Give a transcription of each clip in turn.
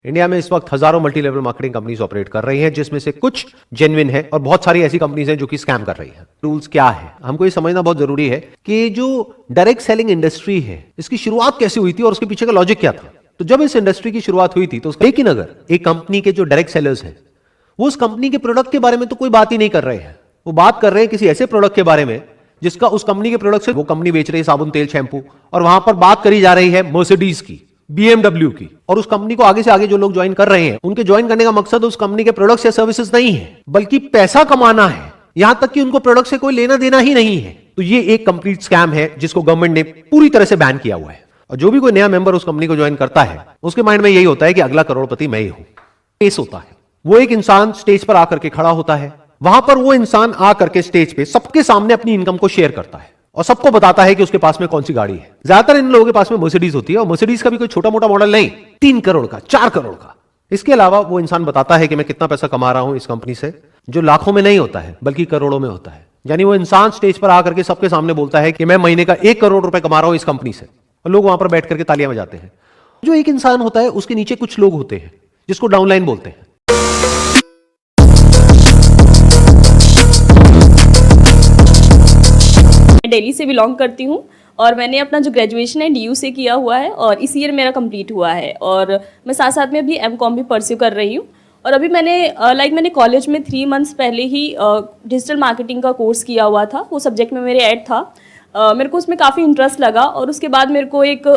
India में इस वक्त हजारों multi level marketing companies operate कर रही हैं, जिसमें से कुछ जेन्युइन है और बहुत सारी ऐसी कंपनीज हैं जो कि स्कैम कर रही हैं। रूल्स क्या है, हमको ये समझना बहुत जरूरी है कि जो डायरेक्ट सेलिंग इंडस्ट्री है, इसकी शुरुआत कैसे हुई थी और उसके पीछे का लॉजिक क्या था। तो जब इस इंडस्ट्री की शुरुआत हुई थी तो लेकिन अगर एक कंपनी के जो डायरेक्ट सेलर्स हैं वो उस कंपनी के प्रोडक्ट के बारे में तो कोई बात ही नहीं कर रहे हैं, वो बात कर रहे हैं किसी ऐसे प्रोडक्ट के बारे में जिसका उस कंपनी के प्रोडक्ट से वो कंपनी बेच रही है साबुन, तेल, शैंपू, और वहां पर बात करी जा रही है मर्सिडीज की, BMW की, और उस कंपनी को आगे से आगे जो लोग ज्वाइन कर रहे हैं उनके ज्वाइन करने का मकसद उस कंपनी के प्रोडक्ट्स या सर्विसेज नहीं है, बल्कि पैसा कमाना है, यहां तक कि उनको प्रोडक्ट से कोई लेना देना ही नहीं है। तो ये एक कंप्लीट स्कैम है जिसको गवर्नमेंट ने पूरी तरह से बैन किया हुआ है। और जो भी कोई नया मेंबर उस कंपनी को ज्वाइन करता है उसके माइंड में यही होता है कि अगला करोड़पति मैं ही हूं। केस होता है, वो एक इंसान स्टेज पर आकर के खड़ा होता है, वहां पर वो इंसान आकर के स्टेज पे सबके सामने अपनी इनकम को शेयर करता है और सबको बताता है कि उसके पास में कौन सी गाड़ी है। ज्यादातर इन लोगों के पास में मर्सिडीज होती है, और मर्सिडीज का भी कोई छोटा मोटा मॉडल नहीं, 3 करोड़ का, 4 करोड़ का। इसके अलावा वो इंसान बताता है कि मैं कितना पैसा कमा रहा हूं इस कंपनी से, जो लाखों में नहीं होता है बल्कि करोड़ों में होता है। यानी वो इंसान स्टेज पर आकर के सबके सामने बोलता है कि मैं महीने का 1 करोड़ रुपए कमा रहा हूं इस कंपनी से, और लोग वहां पर बैठ करके तालियां बजाते हैं। जो एक इंसान होता है उसके नीचे कुछ लोग होते हैं जिसको डाउनलाइन बोलते हैं। दिल्ली से बिलोंग करती हूँ और मैंने अपना जो ग्रेजुएशन है DU से किया हुआ है और इस ईयर मेरा कंप्लीट हुआ है, और मैं साथ साथ में अभी MCOM भी परस्यू कर रही हूँ। और अभी मैंने कॉलेज में 3 मंथ्स पहले ही डिजिटल मार्केटिंग का कोर्स किया हुआ था, वो सब्जेक्ट में मेरे ऐड था। मेरे को उसमें काफ़ी इंटरेस्ट लगा, और उसके बाद मेरे को एक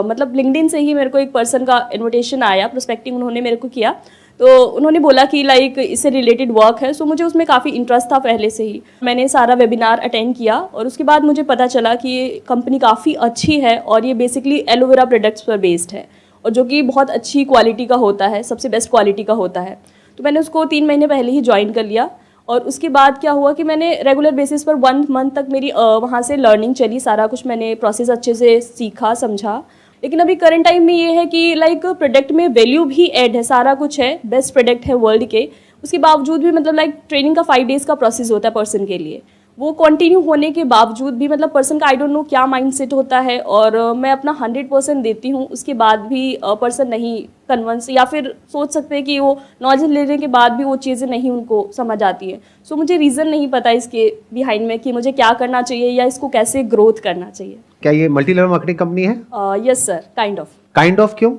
मतलब लिंक्डइन से ही मेरे को एक पर्सन का इन्विटेशन आया, प्रोस्पेक्टिंग उन्होंने मेरे को किया, तो उन्होंने बोला कि लाइक इससे रिलेटेड वर्क है। सो मुझे उसमें काफ़ी इंटरेस्ट था पहले से ही। मैंने सारा वेबिनार अटेंड किया और उसके बाद मुझे पता चला कि ये कंपनी काफ़ी अच्छी है और ये बेसिकली एलोवेरा प्रोडक्ट्स पर बेस्ड है, और जो कि बहुत अच्छी क्वालिटी का होता है, सबसे बेस्ट क्वालिटी का होता है। तो मैंने उसको 3 महीने पहले ही ज्वाइन कर लिया, और उसके बाद क्या हुआ कि मैंने रेगुलर बेसिस पर 1 मंथ तक मेरी वहाँ से लर्निंग चली, सारा कुछ मैंने प्रोसेस अच्छे से सीखा समझा। लेकिन अभी करंट टाइम में ये है कि लाइक प्रोडक्ट में वैल्यू भी ऐड है, सारा कुछ है, बेस्ट प्रोडक्ट है वर्ल्ड के, उसके बावजूद भी मतलब लाइक ट्रेनिंग का 5 डेज़ का प्रोसेस होता है पर्सन के लिए। वो कंटिन्यू होने के बावजूद भी मतलब पर्सन का आई डोंट नो क्या माइंडसेट होता है, और मैं अपना 100% देती हूँ, उसके बाद भी पर्सन नहीं कन्विंस, या फिर सोच सकते हैं कि वो नॉलेज लेने के बाद भी वो चीज़ें नहीं उनको समझ आती है। सो मुझे रीज़न नहीं पता इसके बिहाइंड में कि मुझे क्या करना चाहिए या इसको कैसे ग्रोथ करना चाहिए। क्या ये मल्टी लेवल मार्केटिंग कंपनी है? Yes sir, kind of. क्यों?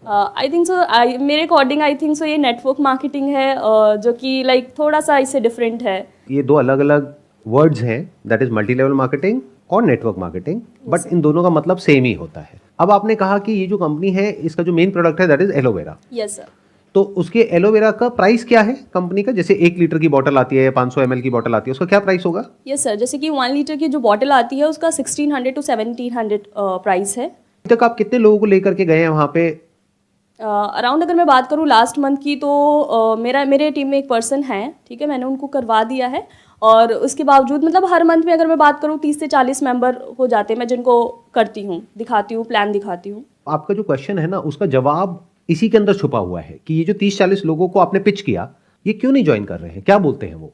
आई थिंक सो, मेरे अकॉर्डिंग आई थिंक सो ये नेटवर्क मार्केटिंग है, जो कि लाइक थोड़ा सा इससे डिफरेंट है। ये 2 अलग अलग वर्ड्स हैं, that is multi level marketing और नेटवर्क मार्केटिंग, बट इन दोनों का मतलब सेम ही होता है। अब आपने कहा कि ये जो कंपनी है इसका जो मेन प्रोडक्ट है that is aloe vera. Yes sir. तो उसके एलोवेरा का प्राइस क्या है कंपनी का? जैसे 1 लीटर की बोतल आती है या 500 ml की बोतल आती है, उसका क्या प्राइस होगा? यस सर, जैसे कि 1 लीटर की जो बोतल आती है उसका 1600 to 1700 प्राइस है। अभी तक आप कितने लोगों को लेकर के गए हैं वहाँ पे? अराउंड अगर मैं बात करूँ लास्ट मंथ की, तो मेरे टीम में एक पर्सन है, ठीक है, मैंने उनको करवा दिया है, और उसके बावजूद मतलब हर मंथ में अगर मैं बात करूँ 30 से 40 मेंबर हो जाते हैं, मैं जिनको करती हूँ, दिखाती हूँ, प्लान दिखाती हूँ। आपका जो क्वेश्चन है ना उसका जवाब इसी के अंदर छुपा हुआ है कि ये जो 30-40 लोगों को आपने पिच किया, ये क्यों नहीं ज्वाइन कर रहे हैं, क्या बोलते हैं वो?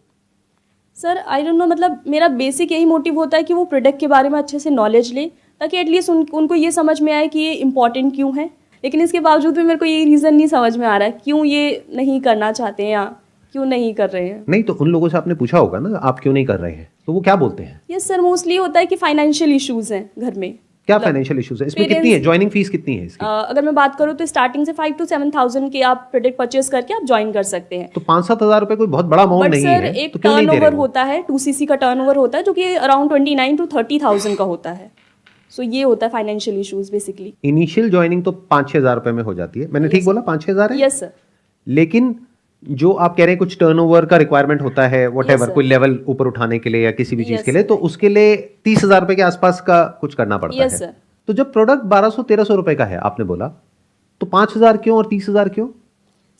सर आई डोंट नो, मतलब मेरा बेसिक यही मोटिव होता है कि वो प्रोडक्ट के बारे में अच्छे से नॉलेज ले, ताकि एटलीस्ट उनको ये समझ में आए कि ये इंपॉर्टेंट क्यों है। लेकिन इसके बावजूद भी मेरे को ये रीज़न नहीं समझ में आ रहा है क्यों ये नहीं करना चाहते हैं या क्यों नहीं कर रहे हैं। नहीं, तो उन लोगों से आपने पूछा होगा ना आप क्यों नहीं कर रहे हैं, तो वो क्या बोलते हैं? यस सर, मोस्टली होता है कि फाइनेंशियल इश्यूज हैं घर में। क्या फाइनेंशियल इश्यूज है? इसमें कितनी है ज्वाइनिंग फीस, कितनी है इसकी? अगर मैं बात करूँ तो स्टार्टिंग से 5 to 7,000 के आप प्रोडक्ट परचेज करके आप ज्वाइन कर सकते हैं। तो 5-7 हज़ार रुपए कोई बहुत बड़ा अमाउंट नहीं है, एक तो क्यों नहीं दे रहे टर्नओवर हो? होता है, 2cc का टर्नओवर होता है, जो कि अराउंड 29 to 30,000 का होता है। सो ये होता है financial issues basically. Initial joining तो 5-6 हज़ार रुपए में हो जाती है, मैंने ठीक बोला? 5-6 हज़ार है? Yes sir. लेकिन जो आप कह रहे हैं कुछ टर्नओवर का रिक्वायरमेंट होता है, व्हाटएवर, कोई लेवल ऊपर उठाने के लिए या किसी भी चीज के लिए, तो उसके लिए 30,000 रुपए के आसपास का कुछ करना पड़ता है। सर। तो जब प्रोडक्ट 1200-1300 रुपए का है आपने बोला, तो 5,000 क्यों और 30,000 क्यों?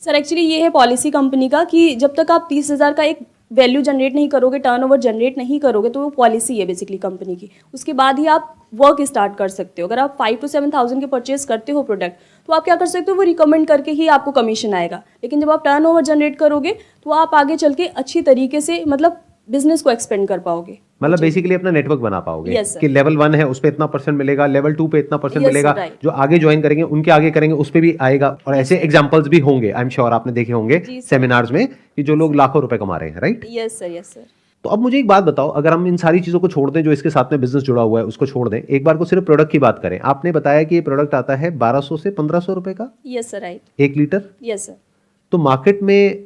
सर एक्चुअली ये है पॉलिसी कंपनी का कि जब तक आप 30,000 का एक वैल्यू जनरेट नहीं करोगे, टर्नओवर जनरेट नहीं करोगे, तो वो पॉलिसी है बेसिकली कंपनी की, उसके बाद ही आप वर्क स्टार्ट कर सकते हो। अगर आप 5 to 7,000 के परचेज करते हो प्रोडक्ट, तो आप क्या कर सकते हो, वो रिकमेंड करके ही आपको कमीशन आएगा। लेकिन जब आप टर्नओवर जनरेट करोगे तो आप आगे चल के अच्छी तरीके से मतलब बिजनेस को एक्सपेंड कर पाओगे। मतलब बेसिकली अपना नेटवर्क बना पाओगे Yes, sir. कि लेवल 1 है उस पे इतना परसेंट मिलेगा, लेवल 2 पे इतना परसेंट Yes, मिलेगा, right. जो आगे ज्वाइन करेंगे उनके आगे करेंगे उस पे भी आएगा। और ऐसे एग्जांपल्स भी होंगे, आई एम श्योर आपने देखे होंगे जी, sir. सेमिनार्स में कि जो लोग लाखों रुपए कमा रहे हैं, right. Yes sir, yes sir. तो अब मुझे एक बात बताओ, अगर हम इन सारी चीजों को छोड़ दें जो इसके साथ में बिजनेस जुड़ा हुआ है उसको छोड़ दें, एक बार को सिर्फ प्रोडक्ट की बात करें। आपने बताया कि ये प्रोडक्ट आता है 1200 से 1500 रुपए का yes sir, right. 1 litre. Yes sir. तो मार्केट में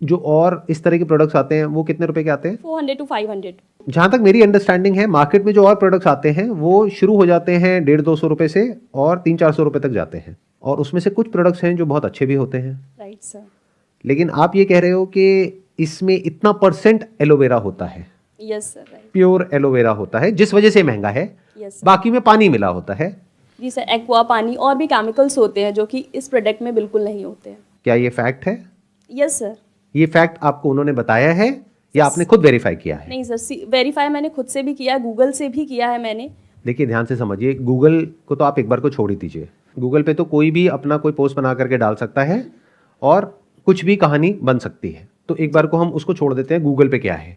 जो और इस तरह के प्रोडक्ट्स आते हैं वो कितने रुपए के आते हैं? 400 to 500। जहां तक मेरी अंडरस्टैंडिंग है, मार्केट में जो और प्रोडक्ट्स आते हैं वो शुरू हो जाते हैं 150-200 रुपए से और 300-400 रुपए तक जाते हैं। और उसमें से कुछ प्रोडक्ट्स हैं जो बहुत अच्छे भी होते हैं, राइट सर। लेकिन आप ये कह रहे हो कि इसमें इतना परसेंट एलोवेरा होता है, yes sir, right. Pure aloe vera होता है, जिस वजह से महंगा है। Yes sir. बाकी में पानी मिला होता है। जी सर, एक्वा पानी और भी केमिकल्स होते हैं जो कि इस प्रोडक्ट में बिल्कुल नहीं होते हैं। क्या ये फैक्ट है? Yes sir. ये फैक्ट आपको उन्होंने बताया है या आपने खुद वेरीफाई किया है? नहीं सर, वेरीफाई मैंने खुद से भी किया है, गूगल से भी किया है मैंने। देखिए ध्यान से समझिए, गूगल को तो आप एक बार को छोड़ ही दीजिए। गूगल पे तो कोई भी अपना कोई पोस्ट बना करके डाल सकता है और कुछ भी कहानी बन सकती है। तो एक बार को हम उसको छोड़ देते हैं, गूगल पे क्या है।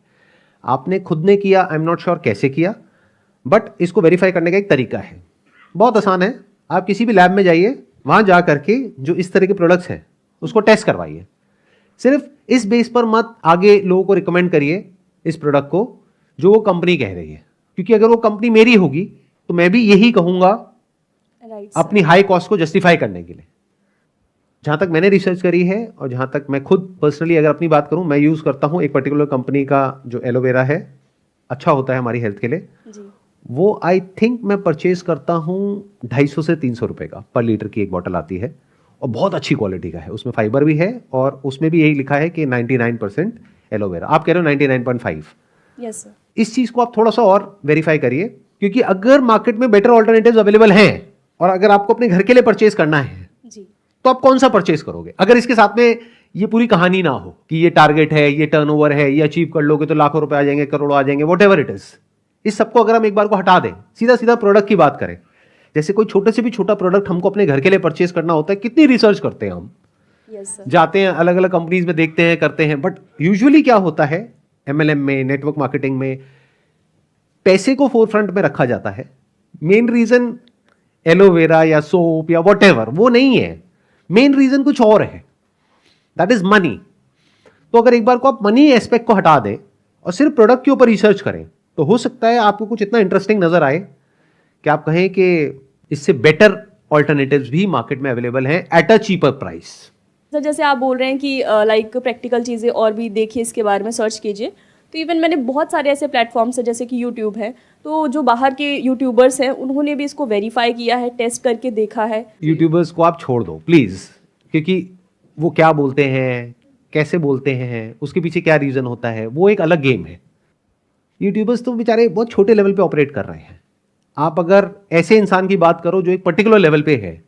आपने खुद ने किया, आई एम नॉट श्योर कैसे किया, बट इसको वेरीफाई करने का एक तरीका है, बहुत आसान है। आप किसी भी लैब में जाइए, वहाँ जा करके जो इस तरह के प्रोडक्ट्स हैं उसको टेस्ट करवाइए। सिर्फ इस बेस पर मत आगे लोगों को रिकमेंड करिए इस प्रोडक्ट को जो वो कंपनी कह रही है, क्योंकि अगर वो कंपनी मेरी होगी तो मैं भी यही कहूंगा राइट अपनी हाई कॉस्ट को जस्टिफाई करने के लिए। जहां तक मैंने रिसर्च करी है और जहां तक मैं खुद पर्सनली अगर अपनी बात करूं, मैं यूज करता हूं एक पर्टिकुलर कंपनी का जो एलोवेरा है, अच्छा होता है हमारी हेल्थ के लिए। जी। वो आई थिंक मैं परचेज करता हूं 250 से 300 रुपए का पर लीटर की एक बॉटल आती है और बहुत अच्छी क्वालिटी का है। उसमें फाइबर भी है और उसमें भी यही लिखा है कि 99% एलोवेरा। आप कह रहे हो 99.5। Yes sir. इस चीज को आप थोड़ा सा और वेरीफाई करिए, क्योंकि अगर मार्केट में बेटर ऑल्टरनेटिव्स अवेलेबल हैं और अगर आपको अपने घर के लिए परचेज करना है जी। तो आप कौन सा परचेज करोगे? अगर इसके साथ में ये पूरी कहानी ना हो कि ये टारगेट है, ये टर्नओवर है, ये अचीव कर लोगे तो लाखों रुपए आ जाएंगे, करोड़ों आ जाएंगे, वॉट एवर इट इज। इस सबको अगर हम एक बार को हटा दें, सीधा सीधा प्रोडक्ट की बात करें, जैसे कोई छोटे से भी छोटा प्रोडक्ट हमको अपने घर के लिए परचेज करना होता है, कितनी रिसर्च करते हैं हम, यस सर। जाते हैं अलग अलग कंपनीज में, देखते हैं, करते हैं। बट यूजुअली क्या होता है, एमएलएम में, नेटवर्क मार्केटिंग में पैसे को फोरफ्रंट में रखा जाता है। मेन रीजन एलोवेरा या सोप या वॉट वो नहीं है, मेन रीजन कुछ और है, दैट इज मनी। तो अगर एक बार को आप मनी एस्पेक्ट को हटा दें और सिर्फ प्रोडक्ट के ऊपर रिसर्च करें तो हो सकता है आपको कुछ इतना इंटरेस्टिंग नजर आए कि आप कहें कि इससे बेटर ऑल्टरनेटिव्स भी मार्केट में अवेलेबल हैं at a cheaper price. Sir जैसे आप बोल रहे हैं कि लाइक प्रैक्टिकल चीज़ें और भी देखिए, इसके बारे में सर्च कीजिए, तो इवन मैंने बहुत सारे ऐसे प्लेटफॉर्म्स हैं जैसे कि यूट्यूब है, तो जो बाहर के यूट्यूबर्स हैं उन्होंने भी इसको वेरीफाई किया है, टेस्ट करके देखा है। यूट्यूबर्स को आप छोड़ दो प्लीज, क्योंकि वो क्या बोलते हैं, कैसे बोलते हैं, उसके पीछे क्या रीजन होता है, वो एक अलग गेम है। यूट्यूबर्स तो बेचारे बहुत छोटे लेवल पे ऑपरेट कर रहे हैं। आप अगर ऐसे इंसान की बात करो जो एक पर्टिकुलर लेवल पे है,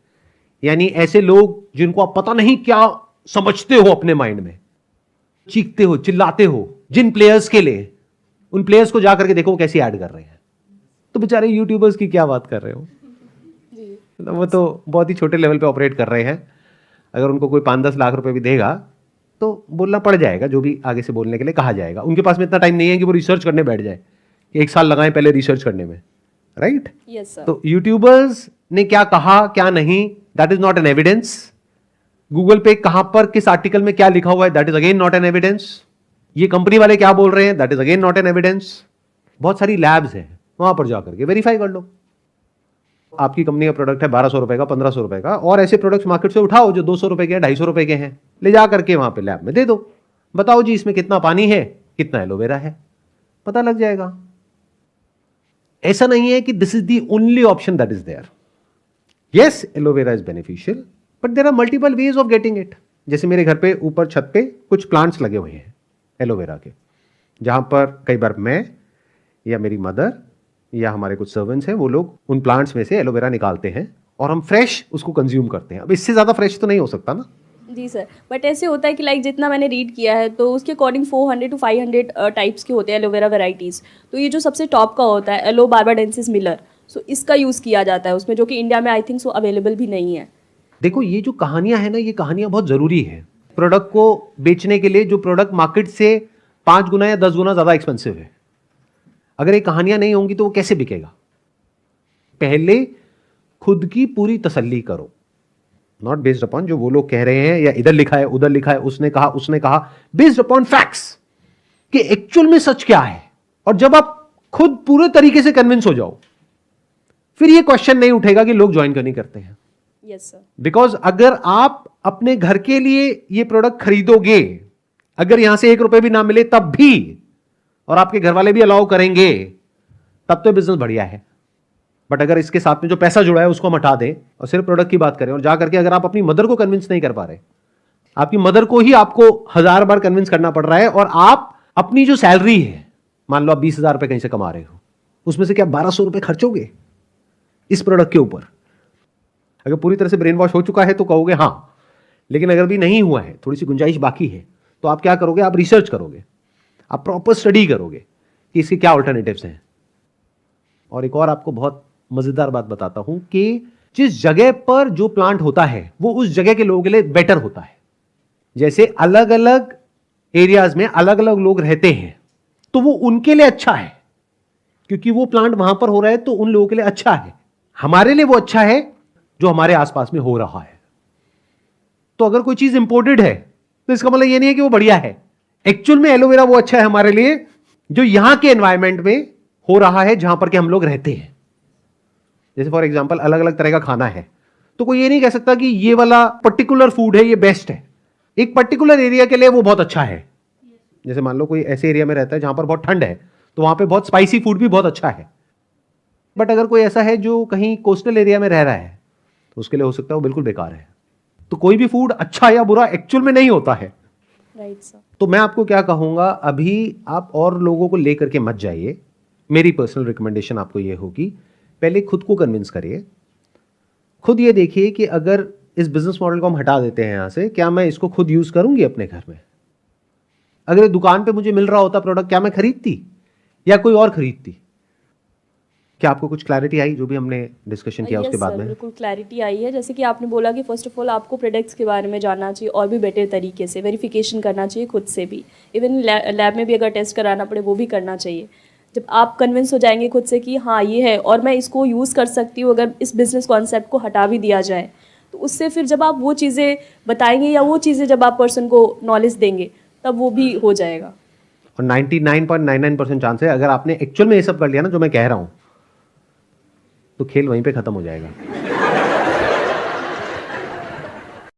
यानी ऐसे लोग जिनको आप पता नहीं क्या समझते हो, अपने माइंड में चीखते हो, चिल्लाते हो, जिन प्लेयर्स के लिए, उन प्लेयर्स को जाकर के देखो वो कैसे ऐड कर रहे हैं। तो बेचारे यूट्यूबर्स की क्या बात कर रहे हो, वो तो बहुत ही छोटे लेवल पे ऑपरेट कर रहे हैं। अगर उनको कोई 5-10 लाख रुपए भी देगा तो बोलना पड़ जाएगा, जो भी आगे से बोलने के लिए कहा जाएगा। उनके पास में इतना टाइम नहीं है कि वो रिसर्च करने बैठ जाए, कि 1 साल लगाएं पहले रिसर्च करने में, राइट? Yes sir. तो यूट्यूबर्स ने क्या कहा क्या नहीं, that is not an evidence. Google पे कहां पर किस आर्टिकल में क्या लिखा हुआ है, that is again not an evidence. ये कंपनी वाले क्या बोल रहे हैं, that is again not an evidence. बहुत सारी लैब्स हैं, वहां पर जाकर के वेरीफाई कर लो। आपकी कंपनी का प्रोडक्ट है 1200 रुपए का, 1500 रुपए का, और ऐसे प्रोडक्ट्स मार्केट से उठाओ जो 200 रुपए के हैं, 250 रुपए के हैं, ले जा करके वहां पे लैब में दे दो, बताओ जी इसमें कितना पानी है, कितना एलोवेरा है, पता लग जाएगा। ऐसा नहीं है कि this is the only option that is there. Yes, aloe vera is beneficial, but there are multiple ways of getting it. जैसे मेरे घर पे ऊपर छत पे कुछ प्लांट्स लगे हुए हैं एलोवेरा के, जहां पर कई बार मैं या मेरी मदर या हमारे कुछ सर्वेंट्स हैं, वो लोग उन प्लांट्स में से एलोवेरा निकालते हैं और हम फ्रेश उसको कंज्यूम करते हैं। अब इससे ज़्यादा फ्रेश तो नहीं हो सकता ना। जी सर, बट ऐसे होता है कि लाइक जितना मैंने रीड किया है तो उसके अकॉर्डिंग 400 to 500 टाइप्स के होते हैं एलोवेरा वेराइटीज़। तो ये जो सबसे टॉप का होता है एलो बार्बाडेंसिस मिलर, सो इसका यूज़ किया जाता है उसमें, जो कि इंडिया में आई थिंक सो अवेलेबल भी नहीं है। देखो ये जो कहानियां हैं ना, ये कहानियां बहुत ज़रूरी है प्रोडक्ट को बेचने के लिए, जो प्रोडक्ट मार्केट से 5 गुना या 10 गुना ज़्यादा एक्सपेंसिव है। अगर ये कहानियां नहीं होंगी तो वो कैसे बिकेगा? पहले खुद की पूरी तसल्ली करो, नॉट बेस्ड अपॉन जो वो लोग कह रहे हैं या इधर लिखा है उधर लिखा है, उसने कहा, बेस्ड अपॉन फैक्ट्स कि एक्चुअल में सच क्या है। और जब आप खुद पूरे तरीके से कन्विंस हो जाओ, फिर ये क्वेश्चन नहीं उठेगा कि लोग ज्वाइन क्यों नहीं करते हैं। Yes sir. बिकॉज अगर आप अपने घर के लिए ये प्रोडक्ट खरीदोगे, अगर यहां से 1 रुपए भी ना मिले तब भी, और आपके घर वाले भी अलाउ करेंगे, तब तो बिजनेस बढ़िया है। बट अगर इसके साथ में जो पैसा जुड़ा है उसको हम हटा दें और सिर्फ प्रोडक्ट की बात करें, और जाकर के अगर आप अपनी मदर को कन्विंस नहीं कर पा रहे, आपकी मदर को ही आपको 1000 बार कन्विंस करना पड़ रहा है, और आप अपनी जो सैलरी है, मान लो आप 20,000 रुपए कहीं से कमा रहे हो, उसमें से क्या 1200 रुपए खर्चोगे इस प्रोडक्ट के ऊपर? अगर पूरी तरह से ब्रेन वॉश हो चुका है तो कहोगे हां, लेकिन अगर भी नहीं हुआ है, थोड़ी सी गुंजाइश बाकी है, तो आप क्या करोगे? आप रिसर्च करोगे, आप प्रॉपर स्टडी करोगे कि इसके क्या ऑल्टरनेटिव्स हैं। और एक और आपको बहुत मजेदार बात बताता हूं कि जिस जगह पर जो प्लांट होता है वो उस जगह के लोगों के लिए बेटर होता है। जैसे अलग अलग एरियाज में अलग अलग लोग रहते हैं, तो वो उनके लिए अच्छा है, क्योंकि वो प्लांट वहां पर हो रहा है तो उन लोगों के लिए अच्छा है। हमारे लिए वो अच्छा है जो हमारे आसपास में हो रहा है। तो अगर कोई चीज इंपोर्टेड है तो इसका मतलब ये नहीं है कि वो बढ़िया है। एक्चुअल में एलोवेरा वो अच्छा है हमारे लिए जो यहां के एनवायरमेंट में हो रहा है, जहां पर के हम लोग रहते हैं। जैसे फॉर एग्जांपल अलग अलग तरह का खाना है, तो कोई ये नहीं कह सकता कि ये वाला पर्टिकुलर फूड है ये बेस्ट है। एक पर्टिकुलर एरिया के लिए वो बहुत अच्छा है। जैसे मान लो कोई ऐसे एरिया में रहता है जहां पर बहुत ठंड है, तो वहां पे बहुत स्पाइसी फूड भी बहुत अच्छा है। बट अगर कोई ऐसा है जो कहीं कोस्टल एरिया में रह रहा है, तो उसके लिए हो सकता है वो बिल्कुल बेकार है। तो कोई भी फूड अच्छा या बुरा एक्चुअल में नहीं होता है। Right sir. तो मैं आपको क्या कहूंगा, अभी आप और लोगों को लेकर के मत जाइए। मेरी पर्सनल रिकमेंडेशन आपको ये होगी, पहले खुद को कन्विंस करिए। खुद ये देखिए कि अगर इस बिजनेस मॉडल को हम हटा देते हैं यहां से, क्या मैं इसको खुद यूज करूंगी अपने घर में? अगर दुकान पे मुझे मिल रहा होता प्रोडक्ट, क्या मैं खरीदती या कोई और खरीदती? क्या आपको कुछ क्लैरिटी आई जो भी हमने डिस्कशन किया उसके बाद में? बिल्कुल क्लैरिटी आई है। जैसे कि आपने बोला कि फर्स्ट ऑफ ऑल आपको प्रोडक्ट्स के बारे में जानना चाहिए और भी बेटर तरीके से वेरिफिकेशन करना चाहिए खुद से भी। इवन लैब में भी अगर टेस्ट कराना पड़े वो भी करना चाहिए। जब आप कन्विंस हो जाएंगे खुद से कि हाँ ये है और मैं इसको यूज़ कर सकती हूँ, अगर इस बिजनेस कॉन्सेप्ट को हटा भी दिया जाए, तो उससे फिर जब आप वो चीज़ें बताएंगे या वो चीज़ें जब आप पर्सन को नॉलेज देंगे तब वो भी हो जाएगा। और 99.99% चांस है अगर आपने एक्चुअल में ये सब कर लिया ना जो मैं कह रहा हूं, तो खेल वहीं पे खत्म हो जाएगा।